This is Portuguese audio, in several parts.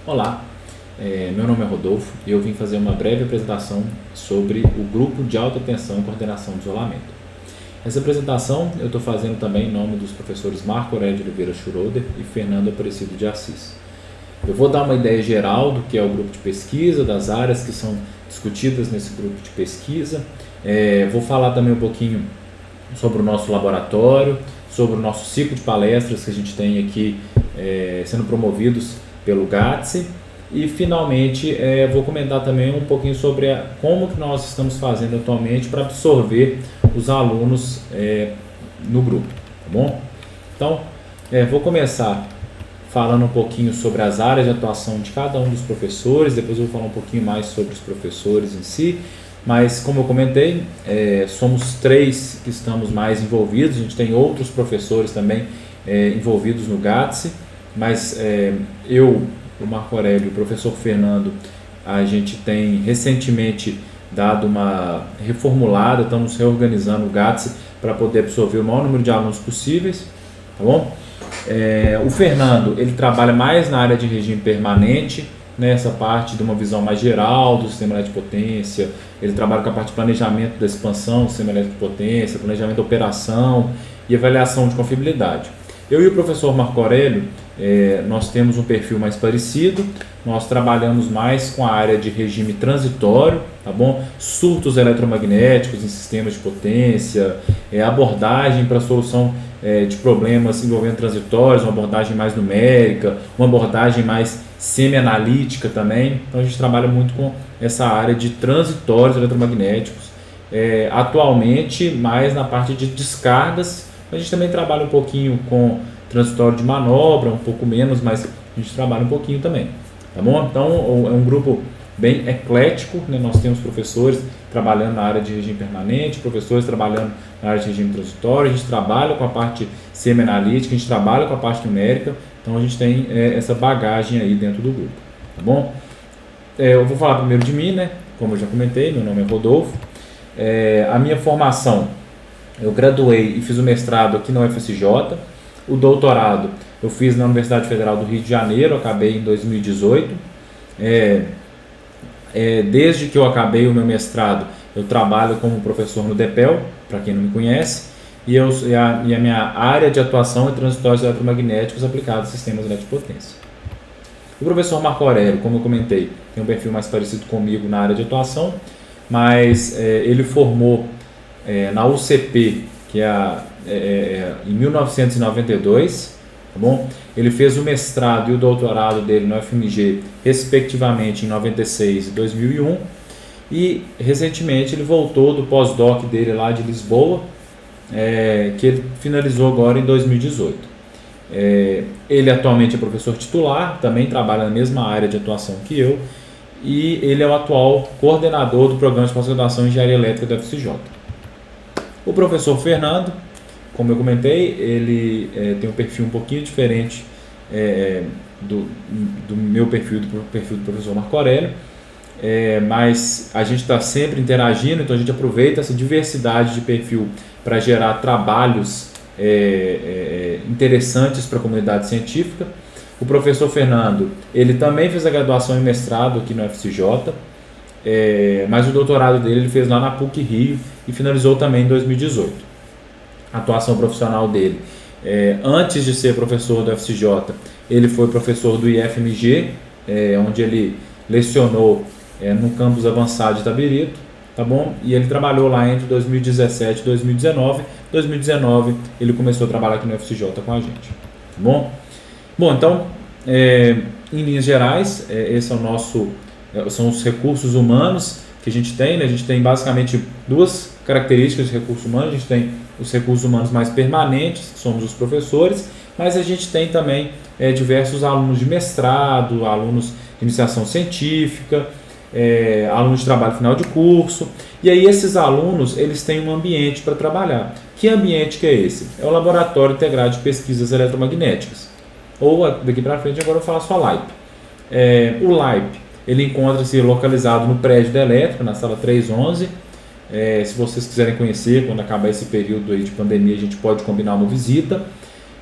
Olá, meu nome é Rodolfo e eu vim fazer uma breve apresentação sobre o Grupo de Alta Tensão e Coordenação de Isolamento. Essa apresentação eu estou fazendo também em nome dos professores Marco Aurélio de Oliveira Schroeder e Fernando Aparecido de Assis. Eu vou dar uma ideia geral do que é o grupo de pesquisa, das áreas que são discutidas nesse grupo de pesquisa. Vou falar também um pouquinho sobre o nosso laboratório, sobre o nosso ciclo de palestras que a gente tem aqui sendo promovidos pelo GATSE. E finalmente vou comentar também um pouquinho sobre como que nós estamos fazendo atualmente para absorver os alunos no grupo, tá bom? Então, vou começar falando um pouquinho sobre as áreas de atuação de cada um dos professores, depois eu vou falar um pouquinho mais sobre os professores em si, mas como eu comentei, somos 3 que estamos mais envolvidos, a gente tem outros professores também envolvidos no GATSE, mas eu, o Marco Aurélio e o professor Fernando, a gente tem recentemente dado uma reformulada, estamos reorganizando o GATSE para poder absorver o maior número de alunos possíveis, tá bom? O Fernando, ele trabalha mais na área de regime permanente, nessa parte de uma visão mais geral do sistema elétrico de potência, ele trabalha com a parte de planejamento da expansão do sistema elétrico de potência, planejamento da operação e avaliação de confiabilidade. Eu e o professor Marco Aurélio, nós temos um perfil mais parecido, nós trabalhamos mais com a área de regime transitório, tá bom? Surtos eletromagnéticos em sistemas de potência, abordagem para solução de problemas envolvendo transitórios, uma abordagem mais numérica, uma abordagem mais semi-analítica também. Então a gente trabalha muito com essa área de transitórios eletromagnéticos, atualmente mais na parte de descargas. A gente também trabalha um pouquinho com transitório de manobra, um pouco menos, mas a gente trabalha um pouquinho também, tá bom? Então é um grupo bem eclético, né? Nós temos professores trabalhando na área de regime permanente, professores trabalhando na área de regime transitório, a gente trabalha com a parte semi-analítica, a gente trabalha com a parte numérica, então a gente tem essa bagagem aí dentro do grupo, tá bom? Eu vou falar primeiro de mim, né? Como eu já comentei, meu nome é Rodolfo. A minha formação, eu graduei e fiz o mestrado aqui na UFSJ, o doutorado eu fiz na Universidade Federal do Rio de Janeiro, acabei em 2018. Desde que eu acabei o meu mestrado, eu trabalho como professor no DEPEL, para quem não me conhece, e a minha área de atuação é transitórios eletromagnéticos aplicados a sistemas elétricos de potência. O professor Marco Aurélio, como eu comentei, tem um perfil mais parecido comigo na área de atuação, mas ele formou na UCP, que em 1992, tá bom? Ele fez o mestrado e o doutorado dele no FMG, respectivamente, em 96 e 2001, e recentemente ele voltou do pós-doc dele lá de Lisboa, que ele finalizou agora em 2018. Ele atualmente é professor titular, também trabalha na mesma área de atuação que eu, e ele é o atual coordenador do programa de pós-graduação em Engenharia Elétrica da UFSJ. O professor Fernando, como eu comentei, ele tem um perfil um pouquinho diferente do meu perfil, do perfil do professor Marco Aurélio, mas a gente está sempre interagindo, então a gente aproveita essa diversidade de perfil para gerar trabalhos interessantes para a comunidade científica. O professor Fernando, ele também fez a graduação e mestrado aqui no UFSJ, mas o doutorado dele ele fez lá na PUC Rio e finalizou também em 2018. A atuação profissional dele, antes de ser professor do UFSJ, ele foi professor do IFMG, onde ele lecionou no campus avançado de Itabirito, tá bom? E ele trabalhou lá entre 2017 e 2019. Em 2019 ele começou a trabalhar aqui no UFSJ com a gente, tá bom? Bom, então, em linhas gerais, esse é o nosso, são os recursos humanos que a gente tem, né? A gente tem basicamente 2 características de recursos humanos. A gente tem os recursos humanos mais permanentes, que somos os professores, mas a gente tem também diversos alunos de mestrado, alunos de iniciação científica, alunos de trabalho final de curso, e aí esses alunos eles têm um ambiente para trabalhar. Que ambiente que é esse? É o Laboratório Integrado de Pesquisas Eletromagnéticas, ou daqui para frente agora eu vou falar só LAIP. O LAIP, ele encontra-se localizado no prédio da Elétrica, na sala 311. Se vocês quiserem conhecer, quando acabar esse período aí de pandemia, a gente pode combinar uma visita.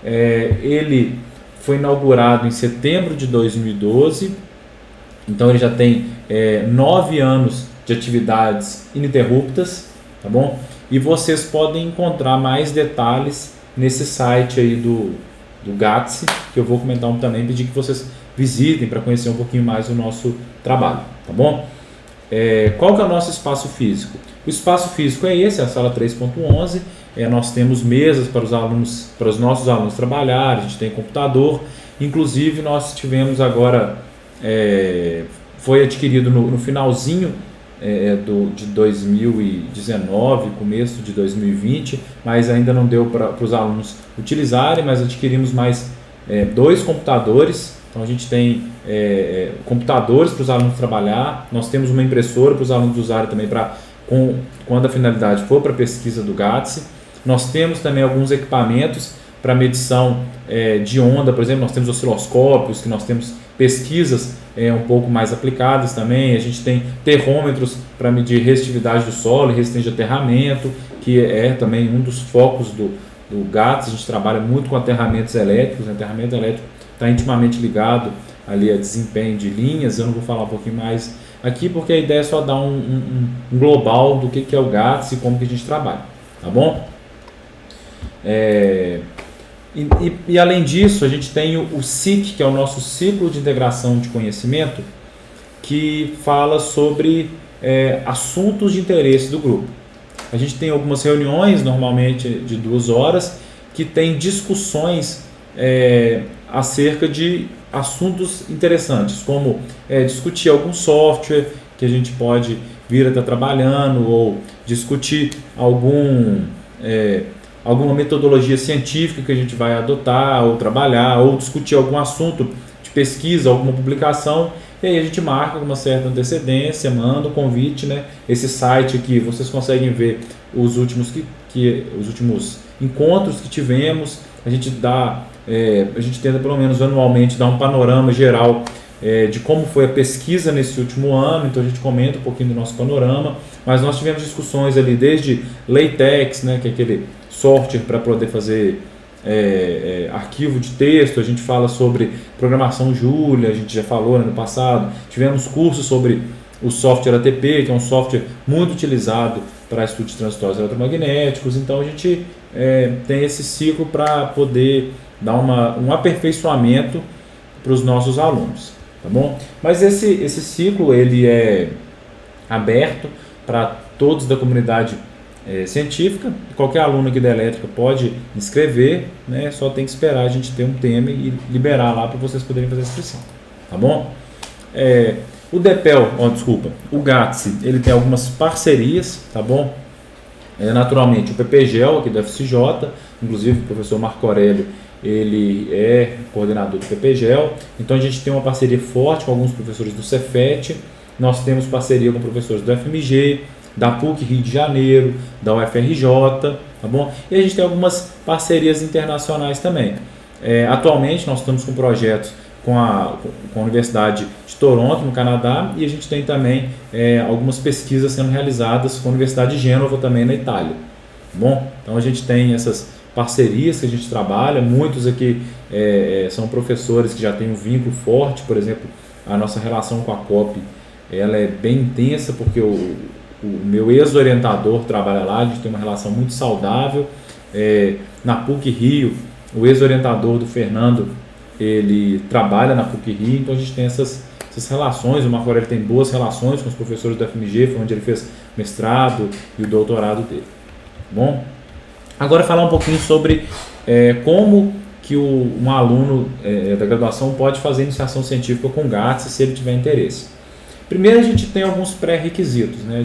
Ele foi inaugurado em setembro de 2012 Então ele já tem 9 anos de atividades ininterruptas, tá bom? E vocês podem encontrar mais detalhes nesse site aí do GATS, que eu vou comentar também, pedir que vocês visitem para conhecer um pouquinho mais o nosso trabalho, tá bom? Qual que é o nosso espaço físico? O espaço físico é esse, a sala 3.11. Nós temos mesas para os alunos, para os nossos alunos trabalharem, a gente tem computador. Inclusive nós tivemos agora, foi adquirido no finalzinho de 2019, começo de 2020, mas ainda não deu para os alunos utilizarem, mas adquirimos mais 2 computadores. Então a gente tem computadores para os alunos trabalhar, nós temos uma impressora para os alunos usarem também quando a finalidade for para a pesquisa do GATS. Nós temos também alguns equipamentos para medição de onda, por exemplo, nós temos osciloscópios, que nós temos pesquisas um pouco mais aplicadas também. A gente tem termômetros para medir resistividade do solo e resistência de aterramento, que é também um dos focos do GATS. A gente trabalha muito com aterramentos elétricos. O aterramento elétrico está intimamente ligado ali a desempenho de linhas. Eu não vou falar um pouquinho mais aqui, porque a ideia é só dar um global do que é o GATS e como que a gente trabalha, tá bom? E além disso, a gente tem o SIC, que é o nosso Ciclo de Integração de Conhecimento, que fala sobre assuntos de interesse do grupo. A gente tem algumas reuniões, normalmente de 2 horas, que tem discussões acerca de assuntos interessantes, como discutir algum software que a gente pode vir a estar trabalhando, ou discutir alguma metodologia científica que a gente vai adotar ou trabalhar, ou discutir algum assunto de pesquisa, alguma publicação, e aí a gente marca com uma certa antecedência, manda o convite, né? Esse site aqui vocês conseguem ver os últimos encontros que tivemos. A gente tenta pelo menos anualmente dar um panorama geral de como foi a pesquisa nesse último ano, então a gente comenta um pouquinho do nosso panorama, mas nós tivemos discussões ali desde LaTeX, né, que é aquele software para poder fazer arquivo de texto. A gente fala sobre programação Julia, a gente já falou no passado. Tivemos cursos sobre o software ATP, que é um software muito utilizado para estudo de transitórios eletromagnéticos. Então a gente tem esse ciclo para poder dar um aperfeiçoamento para os nossos alunos, tá bom? Mas esse ciclo ele é aberto para todos da comunidade científica. Qualquer aluno aqui da elétrica pode inscrever, né? Só tem que esperar a gente ter um tema e liberar lá para vocês poderem fazer a inscrição, tá bom? O GATS, ele tem algumas parcerias, tá bom? Naturalmente o PPGEL aqui do FCJ, inclusive o professor Marco Aurélio, ele é coordenador do PPGEL. Então a gente tem uma parceria forte com alguns professores do Cefet. Nós temos parceria com professores do FMG, da PUC Rio de Janeiro, da UFRJ, tá bom? E a gente tem algumas parcerias internacionais também. Atualmente nós estamos com projetos com a Universidade de Toronto, no Canadá, e a gente tem também algumas pesquisas sendo realizadas com a Universidade de Gênova, também na Itália, tá bom? Então a gente tem essas parcerias que a gente trabalha. Muitos aqui são professores que já têm um vínculo forte. Por exemplo, a nossa relação com a COP ela é bem intensa, porque o meu ex-orientador trabalha lá, a gente tem uma relação muito saudável. Na PUC Rio, o ex-orientador do Fernando, ele trabalha na PUC Rio, então a gente tem essas relações. O Marco Aurélio tem boas relações com os professores do FMG, foi onde ele fez mestrado e o doutorado dele. Bom, agora falar um pouquinho sobre como que um aluno da graduação pode fazer iniciação científica com GATS, se ele tiver interesse. Primeiro, a gente tem alguns pré-requisitos, né?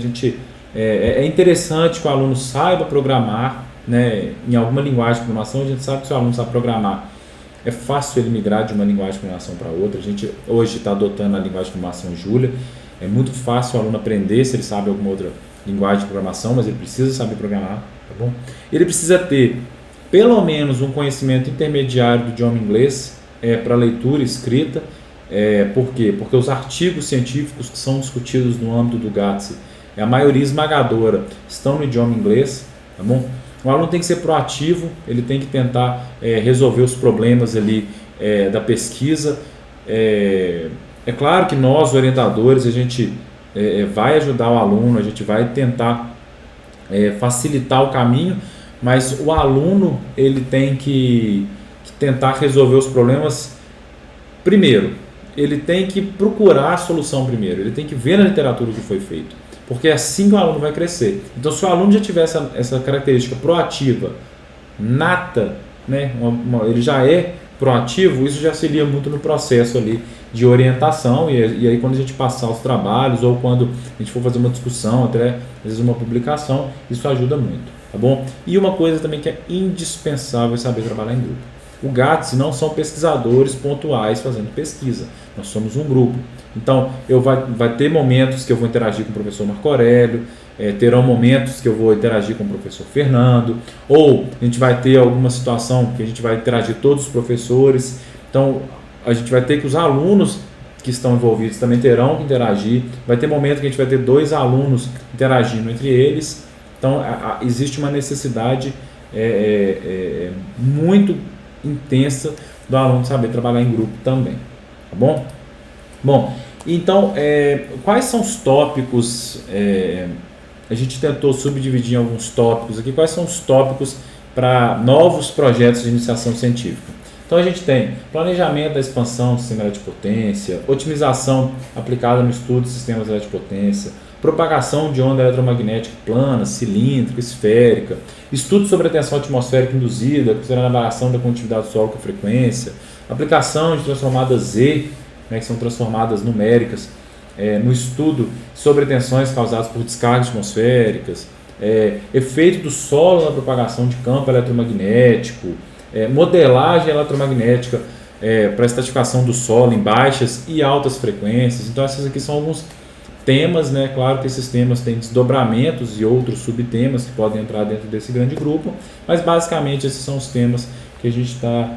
É interessante que o aluno saiba programar, né, em alguma linguagem de programação. A gente sabe que se o aluno sabe programar, é fácil ele migrar de uma linguagem de programação para outra. A gente hoje está adotando a linguagem de programação Julia. É muito fácil o aluno aprender se ele sabe alguma outra linguagem de programação, mas ele precisa saber programar, tá bom? Ele precisa ter pelo menos um conhecimento intermediário do idioma inglês para leitura e escrita. Por quê? Porque os artigos científicos que são discutidos no âmbito do GATS, a maioria esmagadora, estão no idioma inglês, tá bom? O aluno tem que ser proativo, ele tem que tentar resolver os problemas ali da pesquisa. É claro que nós, orientadores, a gente vai ajudar o aluno, a gente vai tentar facilitar o caminho, mas o aluno ele tem que tentar resolver os problemas primeiro. Ele tem que procurar a solução primeiro, ele tem que ver na literatura o que foi feito, porque é assim que o aluno vai crescer. Então, se o aluno já tiver essa característica proativa, nata, né, ele já é proativo, isso já auxilia muito no processo ali de orientação, e aí quando a gente passar os trabalhos, ou quando a gente for fazer uma discussão, até às vezes uma publicação, isso ajuda muito, tá bom? E uma coisa também que é indispensável é saber trabalhar em grupo. O GATS não são pesquisadores pontuais fazendo pesquisa, nós somos um grupo. Então, vai ter momentos que eu vou interagir com o professor Marco Aurélio, terão momentos que eu vou interagir com o professor Fernando, ou a gente vai ter alguma situação que a gente vai interagir todos os professores. Então, a gente vai ter que os alunos que estão envolvidos também terão que interagir. Vai ter momento que a gente vai ter 2 alunos interagindo entre eles. Então, existe uma necessidade muito intensa do aluno saber trabalhar em grupo também, tá bom? Bom, então, quais são os tópicos, a gente tentou subdividir em alguns tópicos aqui, quais são os tópicos para novos projetos de iniciação científica? Então, a gente tem planejamento da expansão do sistema de potência, otimização aplicada no estudo de sistemas de potência, propagação de onda eletromagnética plana, cilíndrica, esférica, estudo sobre a tensão atmosférica induzida, considerando a variação da condutividade do solo com a frequência, aplicação de transformadas Z, né, que são transformadas numéricas, no estudo sobre tensões causadas por descargas atmosféricas, efeito do solo na propagação de campo eletromagnético, modelagem eletromagnética para a estratificação do solo em baixas e altas frequências. Então, esses aqui são alguns temas, né? Claro que esses temas têm desdobramentos e outros subtemas que podem entrar dentro desse grande grupo, mas basicamente esses são os temas que a gente está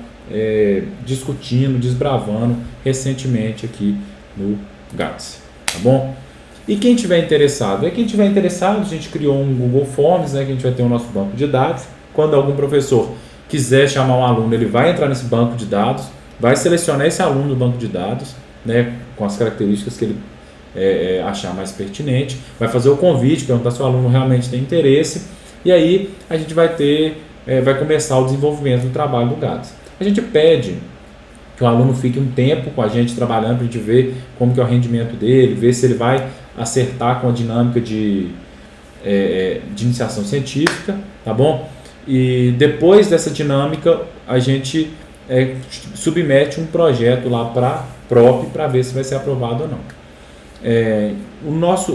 discutindo, desbravando recentemente aqui no GATS, tá bom? E quem tiver interessado? Quem tiver interessado, a gente criou um Google Forms, né, que a gente vai ter o nosso banco de dados. Quando algum professor quiser chamar um aluno, ele vai entrar nesse banco de dados, vai selecionar esse aluno do banco de dados, né, com as características que ele achar mais pertinente, vai fazer o convite, perguntar se o aluno realmente tem interesse, e aí a gente vai começar o desenvolvimento do trabalho do GATS. A gente pede que o aluno fique um tempo com a gente trabalhando, para a gente ver como que é o rendimento dele, ver se ele vai acertar com a dinâmica de iniciação científica, tá bom? E depois dessa dinâmica, a gente submete um projeto lá para a PROP para ver se vai ser aprovado ou não. O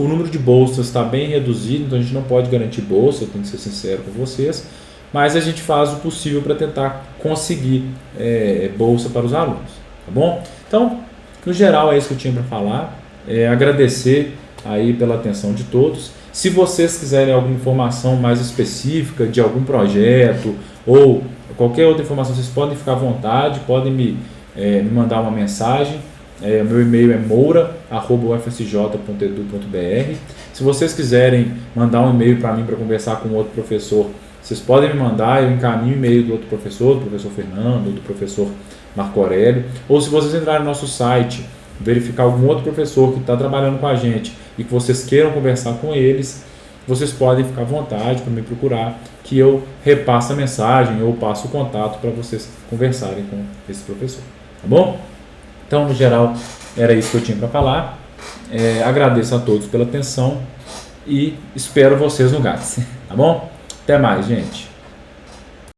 número de bolsas está bem reduzido, então a gente não pode garantir bolsa, eu tenho que ser sincero com vocês, mas a gente faz o possível para tentar conseguir bolsa para os alunos, tá bom? Então, no geral é isso que eu tinha para falar, agradecer aí pela atenção de todos. Se vocês quiserem alguma informação mais específica de algum projeto ou qualquer outra informação, vocês podem ficar à vontade, podem me mandar uma mensagem. Meu e-mail é moura@ufsj.edu.br. Se vocês quiserem mandar um e-mail para mim para conversar com outro professor, vocês podem me mandar, eu encaminho o e-mail do outro professor, do professor Fernando, do professor Marco Aurélio. Ou se vocês entrarem no nosso site, verificar algum outro professor que está trabalhando com a gente e que vocês queiram conversar com eles, vocês podem ficar à vontade para me procurar, que eu repasso a mensagem ou passo o contato para vocês conversarem com esse professor, tá bom? Então, no geral, era isso que eu tinha para falar. Agradeço a todos pela atenção e espero vocês no GATS, tá bom? Até mais, gente.